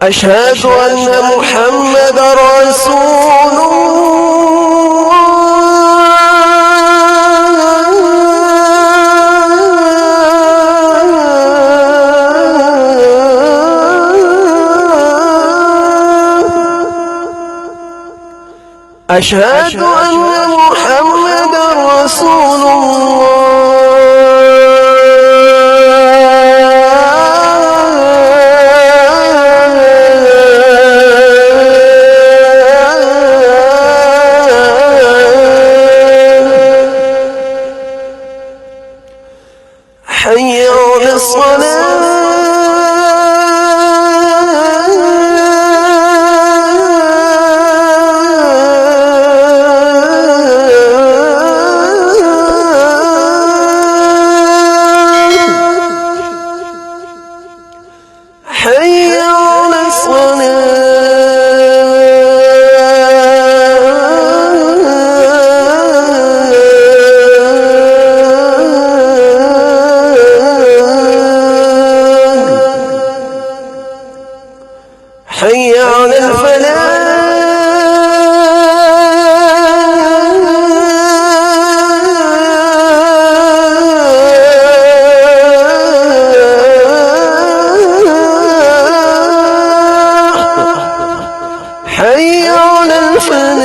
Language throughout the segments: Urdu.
أشهد أن محمد رسول أشهد أن محمد رسول حي على الصلاة حي على حي على الفلاح حي على الفلاح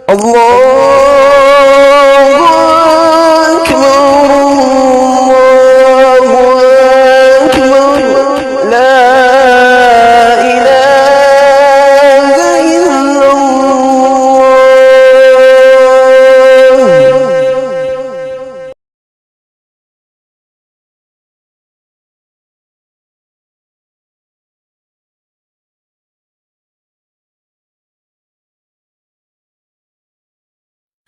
الله أكبر الله أكبر لا إله إلا الله.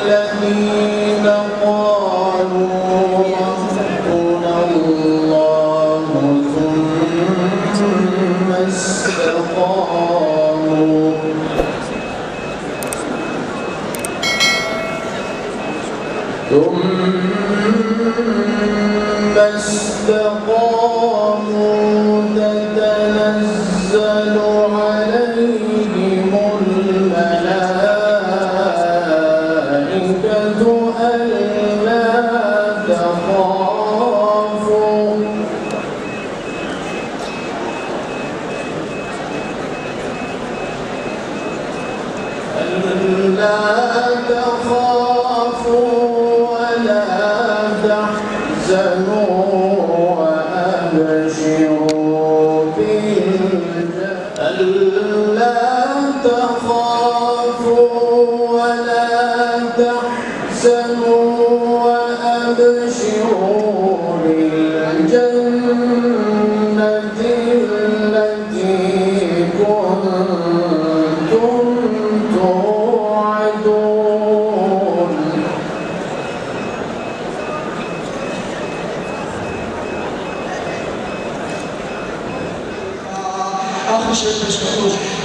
الذين قالوا ربنا الله ثم استقاموا تتنزل عليهم الملائكة ألا تخافوا ولا تحزنوا وأبشروا ألا تخافوا ولا تحزنوا وأبشروا بالجنة التي كنتم توعدون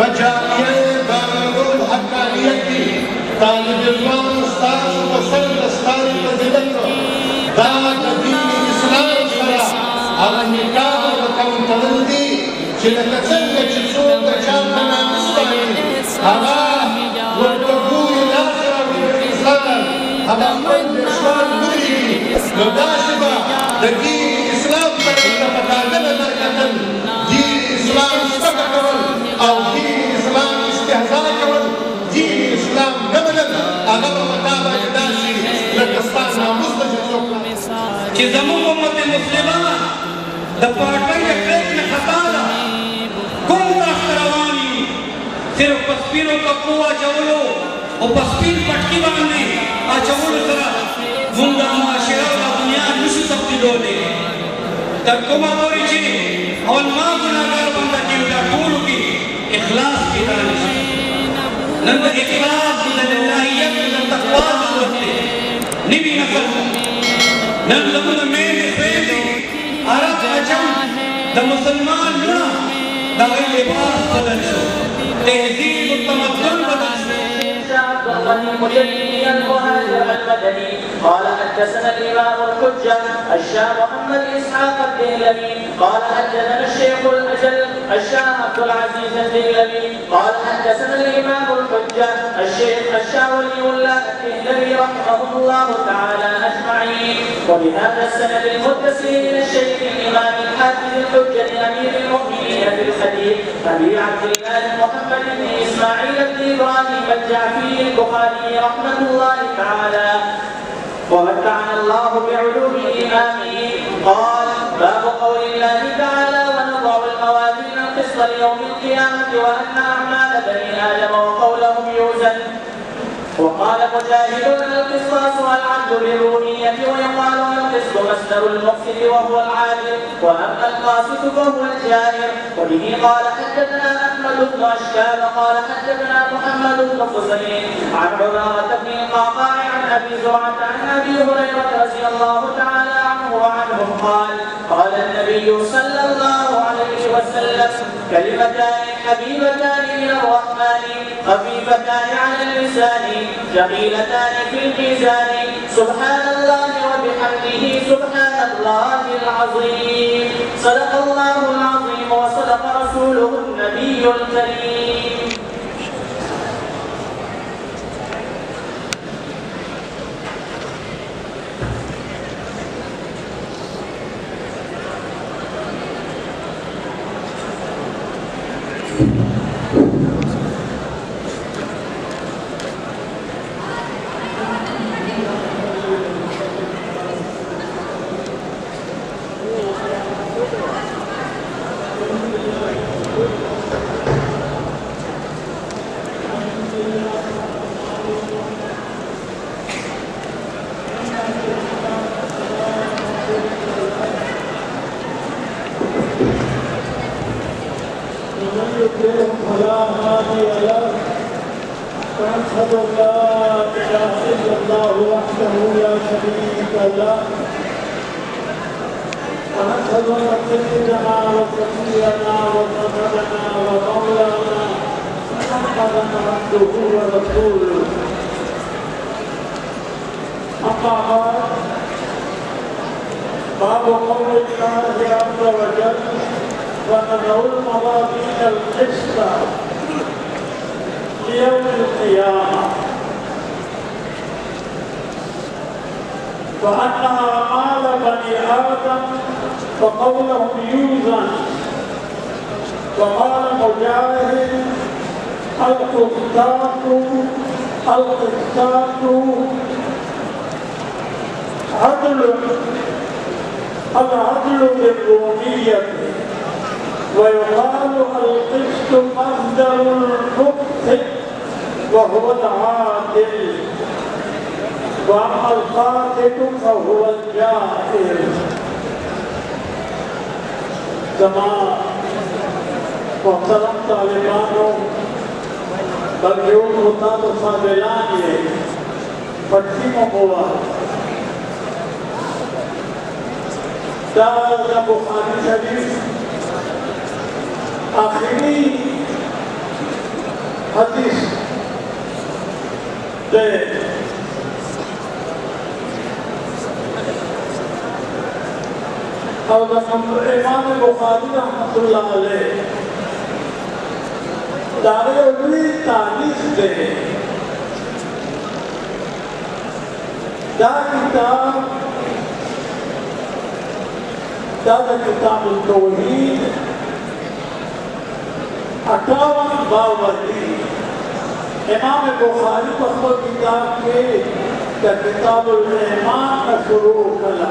فجاء بانگل حقانیتی طالب علم استاد پسند استاد فضیلت دا دین اسلام سره هغه نکاح وکم تلدي چې لکه څنګه چې څوک د چا په نامه باندې هغه ورته ګوري لاخر او انسان هغه خپل دشمن ګوري نو داسې به د دین اسلام سره په تعامل درکتل دین چې زموږ امت مسلمان د پارټۍ د پرېکړې خطا ده کوم طرف ته روان یو صرف په سپینو کپړو اچولو او په سپین پټکي باندې اچولو سره موږ د معاشره او د دنیا نشو تبدیلولی تر کومه پورې چې اول ما ګناهګار بنده کېږو دا ټولو کې اخلاص پیدا نه شي نن د اخلاص د للهیت د تقوا ضرورت دی نوي نسل نن زموږ میندې خویندې عرب عجم د مسلمان لونه د هغوی لباس بدل شو تهذیب التمدن بدل شو المدني المهاجر المدني قال حدثنا الامام الحجه الشام محمد اسحاق الدهلوي قال حدثنا الشيخ الاجل الشام عبد العزيز الدهلوي قال حدثنا الامام الحجه الشيخ الشام ولي الله الدهلوي رحمه الله تعالى اجمعين وبهذا السند المتصل الى الشيخ الامام الحافظ الحجه امير المؤمنين في الحديث ابي عبد الله محمد بن اسماعيل بن ابراهيم الجعفي البخاري رحمه الله تعالى ومتعنا الله بعلومه امين قال باب قول الله تعالى ونضع الموازين القسط ليوم القيامه وان اعمال بني ادم وقولهم يوزن وقال مجاهد القصاص والعدل بالرومية ويقال القسط مصدر المقسط وهو العادل واما القاسط فهو الجائر وبه قال حدثنا احمد بن اشكال قال حدثنا محمد بن فصل عن عمارة بن القعقاع عن ابي زرعة عن ابي هريرة رضي الله تعالى عنه وعنهم قال قال النبي صلى الله عليه وسلم كلمتان حبيبتان الى الرحمن خفيفتان على اللسان ثقيلتان في الميزان سبحان الله وبحمده سبحان الله العظيم صدق الله العظيم وصدق رسوله النبي الكريم فلا هادي له واشهد ان لا اله الا الله وحده لا شريك له ونشهد ان سيدنا وسيدنا وسندنا ومولانا محمدا عبده ورسوله اما بعد باب قول الله عز وجل ونضع الموازين القسط ليوم القيامة وأن أعمال بني آدم وقولهم يوزن وقال مجاهد القسطاس العدل بالرومية ويقال القسط مصدر المقسط وهو العادل واما القاسط فهو الجائر كما محترم طالبانوں بلکہ ہوتا تو صابران یہ پٹھی مبوا دار بخاری شریف آخری حدیث دے اور امام بخاری رحمت اللہ علیہ دار علوی تاریخ دے دا کتاب التوحید 58 باوردی امام بخاری پخبر کتاب کے کتاب الایمان کا شروع کلا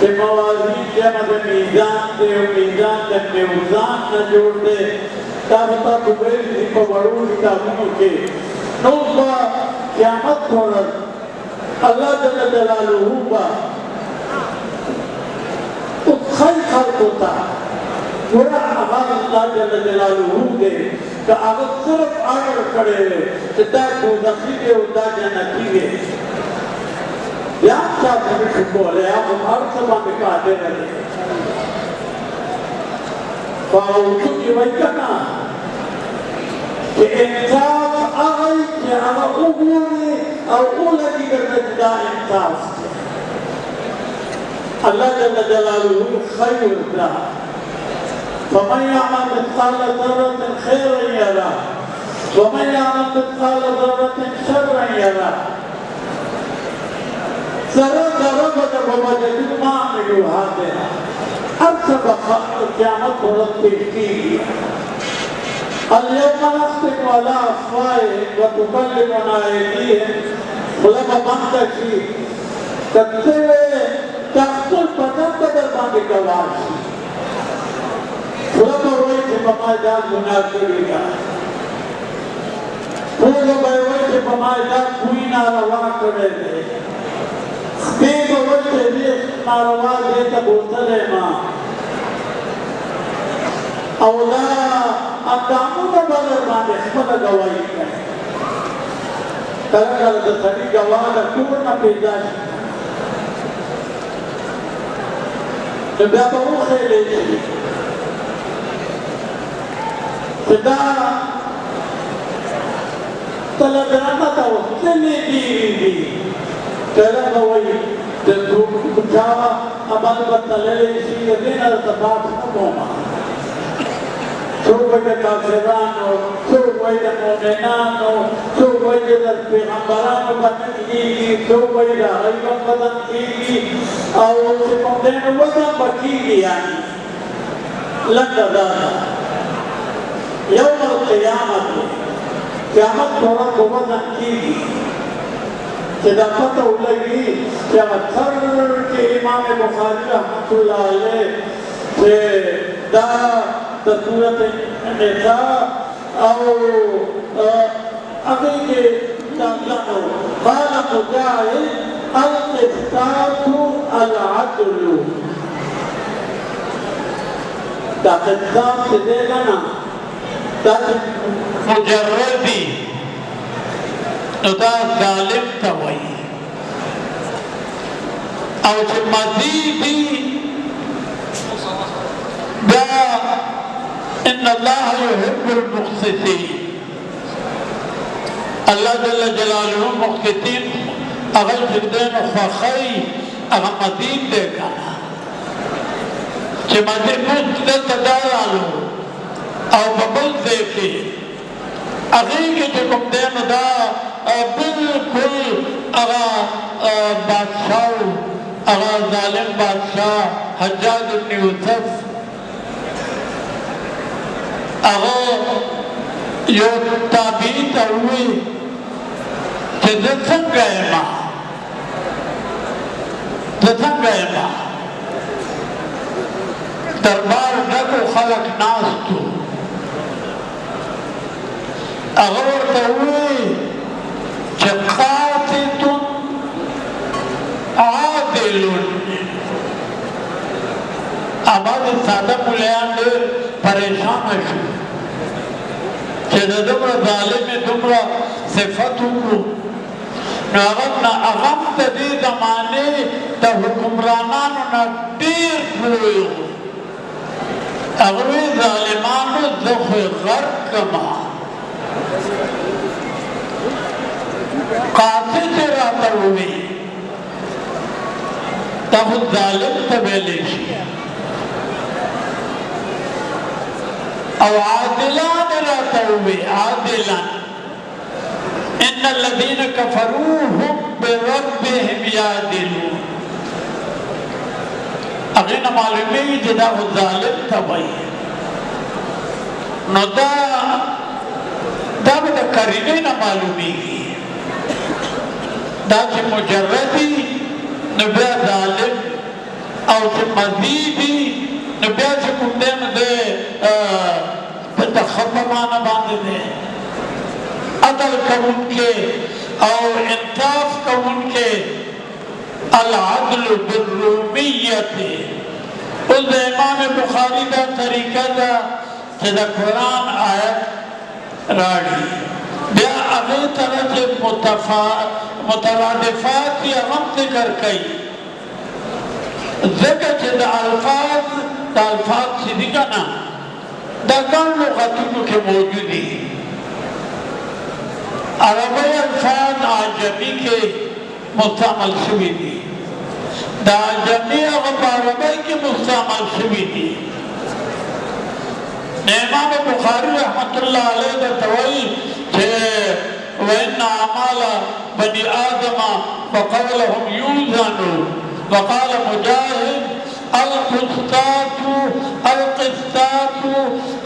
کہ موازین جمع دے میزان دے و میزان دے میوزان نہ جوڑ دے تابتا ببیل دی پوڑو کتابوں کے نوزا قیامت تھوڑا اللہ جل جلالہ با اتخل خلق ہوتا پورا آغاز اللہ جل جلالہ دے کہ آغاز صرف آگر کھڑے ہوئے کہ دا دوزخی دے و دا جنتی دے یا صاحب ہمیں شکو لے آپ ہمارے سبا میں کہتے رہے فاوچو کی وجہ کنا کہ انصاف آئی کہ آغا اگونے اور اولا کی کرنے جدا انصاف اللہ جل جلالہ خیر دا فمن يعمل مثقال ذرة خيرا يرى ومن يعمل مثقال ذرة شرا يرى ذرة بابا جدید ماں ملو ہاتے ہیں اب سب قیامت بہت پیش کی اليوم نختم على أفواههم وتكلمنا أيديهم خلما بندہ کی کہتے ہوئے تخت البدن بدل باندے گواش خلما روئی سے بمائے داد گناہ کری گا خلما روئی سے بمائے داد کوئی ناروا کرے دے بیگ وقت ریخ ناروا دیتا بوتلے ماں اولا اندامون بدر باندے خپل گواہی کرے کلکل دا سڑی گواہ دا کور نہ پیدا شکا بیا با او خیلے چلی صدا تلگرانا تا وقتلی دیری دی تلگ ہوئی تجھاوا عمل بطللی شیئے دینا تباق نموما سوگوئی کافرانو سوگوئی مومنانو سوگوئی در پیغمبرانو بدن کیگی سوگوئی غیبت بدن کیگی اور سپم دین وزن بکیگی یعنی لگا دادا یوم القیامت قیامت دورا کو وزن کیگی جدا پتہ لگی کہ اکثر کے امام بخاری رحمت اللہ علیہ سے دا صورت نساء او اگئی کے تاکلانو قال مجاہد القسطاس العدل دا قسطاس سے دے گا نا مجردی دا ظالم توئی او چه مزیدی دا ان اللہ يحب المقسطین اللہ جل جلالہ مقسطین اگر جردین خواخی اگر مزید دے گا چه مزید مجدد دارالو او ببل دیکھے اگر کہ کم دین دا بالکل اگر بادشاہ اگر ظالم بادشاہ حجاج ابن یوسف اگر یو تابعی تروی کہ دسنگ گئے ماں دربار نکو خلق ناس تو اگر تروی کہ قاتتن عادلن آباد سادہ ملیان دے پریشان شو کہ دمرا ظالم دمرا صفت ہو نو اغم تا دی زمانے تا حکمرانانو نا دیر پوئے ہو اغوی ظالمانو زخوی غرق کما قاسی سے راتا ہوئی تا خود ظالم تبیلیشی او عادلان راتا ہوئی عادلان ان الذین کفروهم بربهم یادلون اگر معلومی جدا وہ ظالم تبائی نو دا بدا کرنے نہ معلومی گی دا چی مجردی نبیا ظالم او چې مزیدي نو بیا چې کوم دی نو دی د ښه په معنه باندې دی عدل کوونکی او انصاف کوونکی العدل بالرومیت اوس د امام بخاري دا طریقه ده چې د قرآن آیت راړي بیا هغې سره چې مترادفات یې هم ذکر کوي ځکه چې د الفاظ چې دي که نه دا ګڼ لغتونو کې موجود دي عربی الفاظ عجمی کې مستعمل شوي دي دا عجمی هغه په عربی کې مستعمل شوي دي امام بخاری رحمت الله علیه درته وایي چې وإن أعمال بني آدم وقولهم يوزن وقال مجاهد القسطاس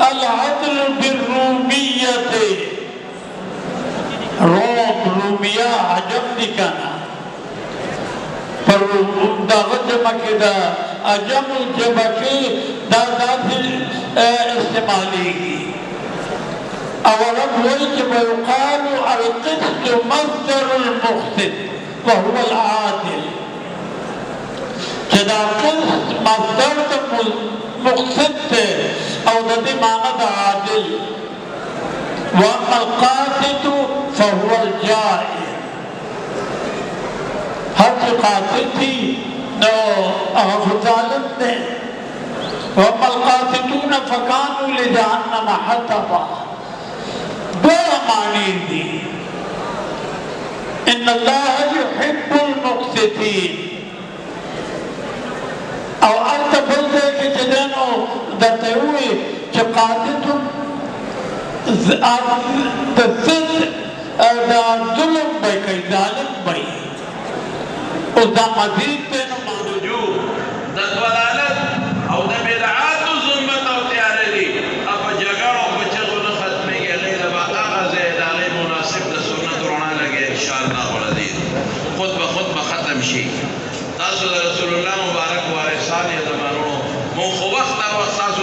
العدل بالرومية رومية عجب دي كان پر داغه جمع کې دا عجم جمع کې دا داسې استعمالیږي اولم وایي چې ویقال القسط مصدر المقسط وهو العادل چې دا قسط مصدر د مقسط دی او د دې معنی د عادل واما القاسط فهو الجائر هر چې قاسط دي نو هغه ظالم دی واما القاسطون فكانوا لجهنم حطبا دو معنی دي ان الله يحب المقسطين او انت بلده کې چې دنو درته وي چې قاسط د ضد د ظلم به کوي ظالم به اوس دا مزید دی نو موجود د ضلالت او د بدعاتو ظلمت او تیارې دي او په جګړو په چغو نه ختمېږي هغې ته به هغه ځای د هغې مناسب د سنت رڼا لګي انشاءالله العزیز خود به ختم شي تاسو د رسول الله مبارک وارثان یې زمانونو مو خو وخت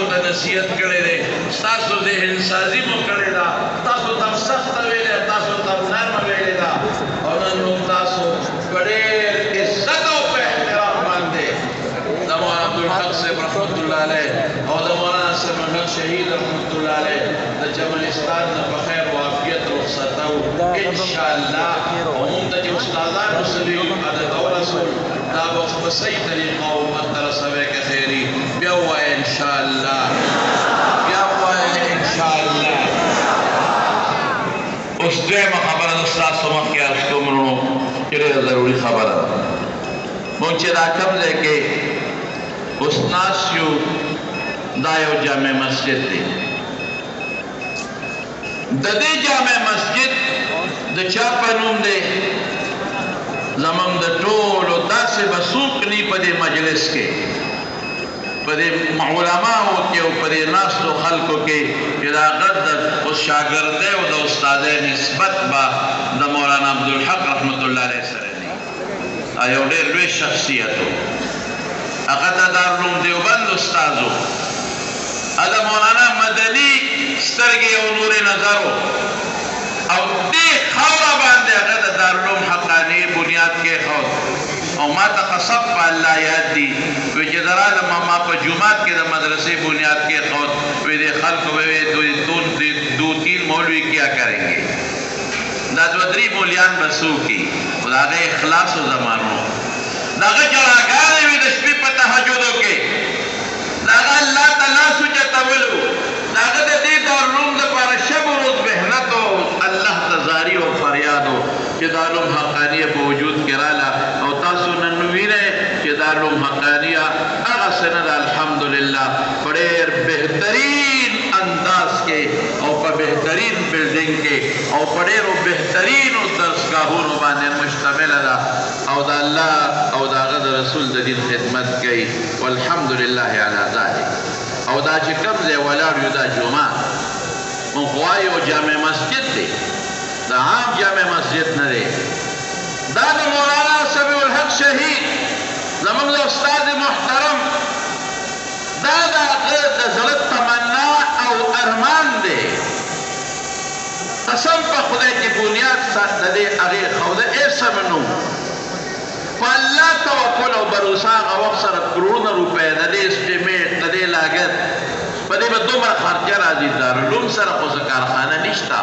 تاسو ته نصیحت کړی دی ستاسو ذهن سازي مو کړې ده تاسو ته سخته ویلې تاسو ته نرمه ویلې ده او نن موږ تاسو په ډېر عزت او په احترام باندې د مولانا عبدالحق صاحب رحمت الله علیه او د مولانا سمیع شهید رحمت الله علیه د جمالستان نه په خیر او عافیت رخصتو انشاءالله او موږ ته چې استادانو سلیو عدد او رسول دا به په صحیح طریقه او مطلع سوی که خیری بیا ووایه انشاءالله بیا ووایه انشاءالله اوس دویمه خبره د ستاسو مخکې عرض کوم وروڼو چې ډېره ضروري خبره ده مونږ چې دا کوم ځای کې اوس ناست you the you Jama Masjid دی د دې جامع مسجد د چا په نوم دی زمونږ د ټولو داسې به څوک ني په دې مجلس کې په دې علماو کې او په دې ناستو خلکو کې چې د هغه د شاګردۍ او د استادۍ نسبت به د مولانا عبدالحق رحمت الله علیه سره دی یو ډېر لوی شخصیت و هغه د دارالعلوم دیوبند استاد و د مولانا مدني سترګې او نور نظر و او دې خاوره باندې هغه د دارالعلوم حقاني بنیاد کېښود او ما ته قسم په الله یاد دي وی چې درالم ما په جومات کې د مدرسې بنیاد کېښود وی دې خلکو به دو تین مولوی کیا کریں گے دا دو درې مولیان به څوکي خو د هغه اخلاصو زمانو د هغه جړاګانې وي د شپې په تهجدو کې د هغه الله ته لاس اوچتولو د هغه د دې دارالعلوم دپاره شب و روز محنت او الله ته زاري او فریاد و چې دارالعلوم حقانیه په وجود کې راله او تاسو نن وینئ چې دارالعلوم حقانیه هغسې نه ده الحمدلله په ډېر بهترین انداز کې او په بهترین بلډینګ کې او په ډېرو بهترینو درسګاهونو باندې مشتمله ده او د الله او د هغه د رسول د دین خدمت کوي والحمدلله علی ذلک او دا چې کوم ځای ولاړ یو دا جومات مونږ خو وایو جامع مسجد دی دا عام جامع مسجد نه دی دا د مولانا سمیع الحق شهید زمونږ د استاد محترم دا د هغه د زړه تمنا او ارمان دی. قسم په خدای چې بنیاد د دې هغې ښوده ایسم نو په الله توکل او بروسه هغه وخت سره کروڑونه روپۍ د دې اسټیمیټ د دې لاګت په دې به دومره خرچه راځي. دارالعلوم سره خو څه کارخانه نشته،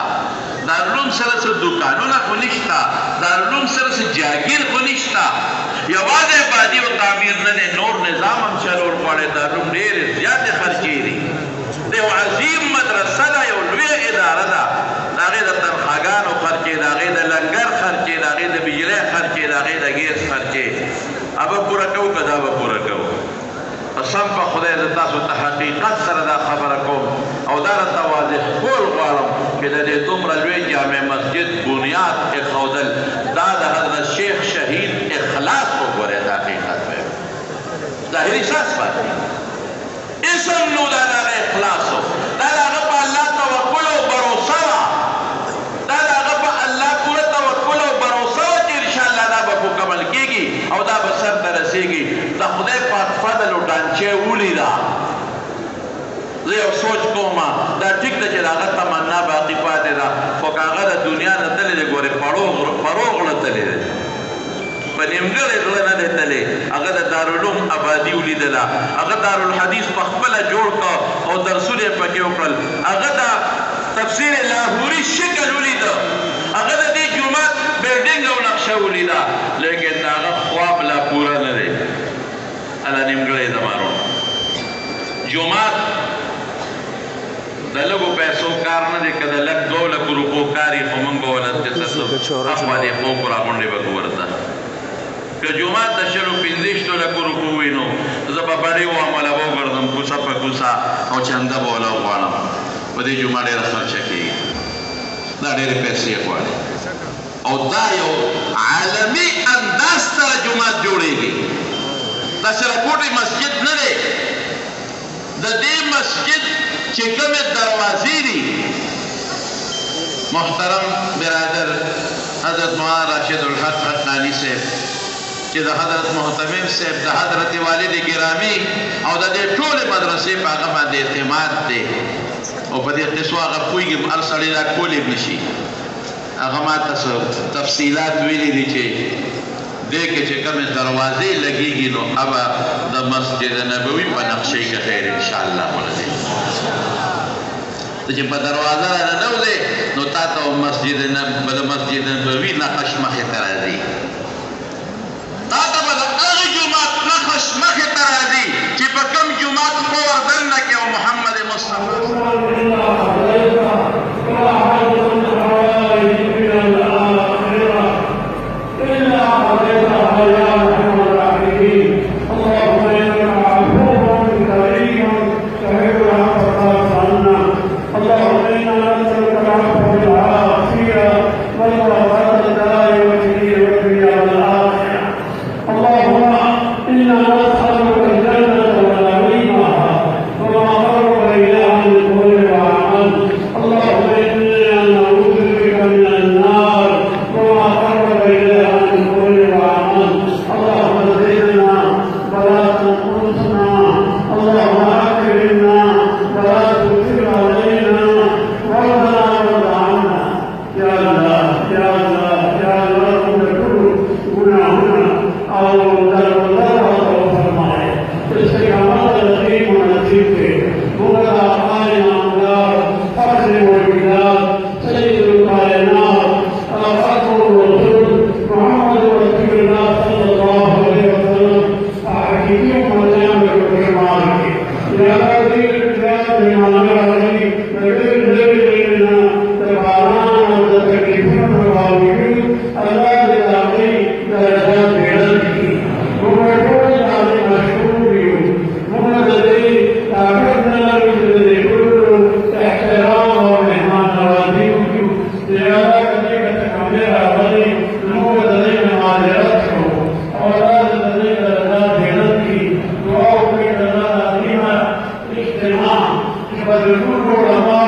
دارالعلوم سره څه دوکانونه خو نشته، دارالعلوم سره څه جاګیر خو نشته. یوازې آبادي او تعمیر نه دی، نور نظام هم چلول غواړي. دارالعلوم ډېرې زیاتې خرچې دي. د یو عظیم مدرسه ده، یو لویه اداره ده. د هغې د تنخواګانو خرچې، د هغې د لنګر خرچې، د هغې د بجلۍ خرچې، د هغې د ګیس خرچې. هغه پوره کوو که دا به پوره کوو؟ قسم په خدای زه تاسو ته حقیقت سره دا خبره کوم او دا راته واضح کول غواړم چې د دې دومره لوی جامع مسجد بنیاد ایښودل دا د حضرت شیخ شهید اخلاص وګورئ. دا حقیقت دی، ظاهري ساس پاتې اسم نو دا د هغه اخلاص و، دا د هغه په الله توکل او بروسه وه، دا د هغه په الله پوره توکل او بروسه وه چې انشاءالله دا به مکمل کېږي او دا به سر ته رسېږي. د خدای پاک فضل او ډانچې ولیده. زه یو سوچ کوم دا ټیک ده چې د هغه تمنا باقي پاتې ده، خو که هغه د دنیا نه تللی دی ګورې فروغ نه تللی دی، په نیمګړی زړه نه دی تللی. هغه د دارالعلوم ابادي ولیدله، هغه دارالحدیث په خپله جوړ کړه او درسونه یې پکې وکړل، هغه د تفسیر لاهوري شکل ولیده، هغه د دې جومات بلډینګ او نقشه ولیده، لیکن د هغه خواب لا پوره نه دی. هله نیمګړی زمانو جومات د لږو پیسو کار نه دی، که د لږ 2 لکو روپو کار یې خو موږ به ولد چې تاسو اخوا دې خوب راغونډې به ورته که جومات د 15 لکو روپو وي نو زه به بډې وعمله به وګرځم کوڅه په کوڅه او چنده به وله وغواړم. په دې جومات ډېره خرچه کېږي، دا ډېرې پیسې غواړي او دا یو عالمي انداز سره جومات جوړېږي. دا سرکوټي مسجد نه دی، د دې مسجد چې کومې دروازې دي محترم برادر حضرت مولانا راشد الحق حقانی صاحب چې د حضرت محتمم صاحب د حضرت والد گرامی او د دې ټولې مدرسې په هغه باندې اعتماد دی او په دې قصو هغه پوهېږي هر سړی دا کولی نه شي. هغه ما ته تفصیلات ویلي دي چې دې کې چې کومې دروازې لګېږي نو هغه د مسجد نبوي په نقشې کې خیر انشاءالله ولدي. ته چې په دروازه راننوځې نو تا ته د مسجد نبوي نقش مخې ته راځي، تا ته به د هغه جومات نقش مخې ته راځي چې په کوم جومات خو وردننه کې او محمد مصطفی بدلون علماء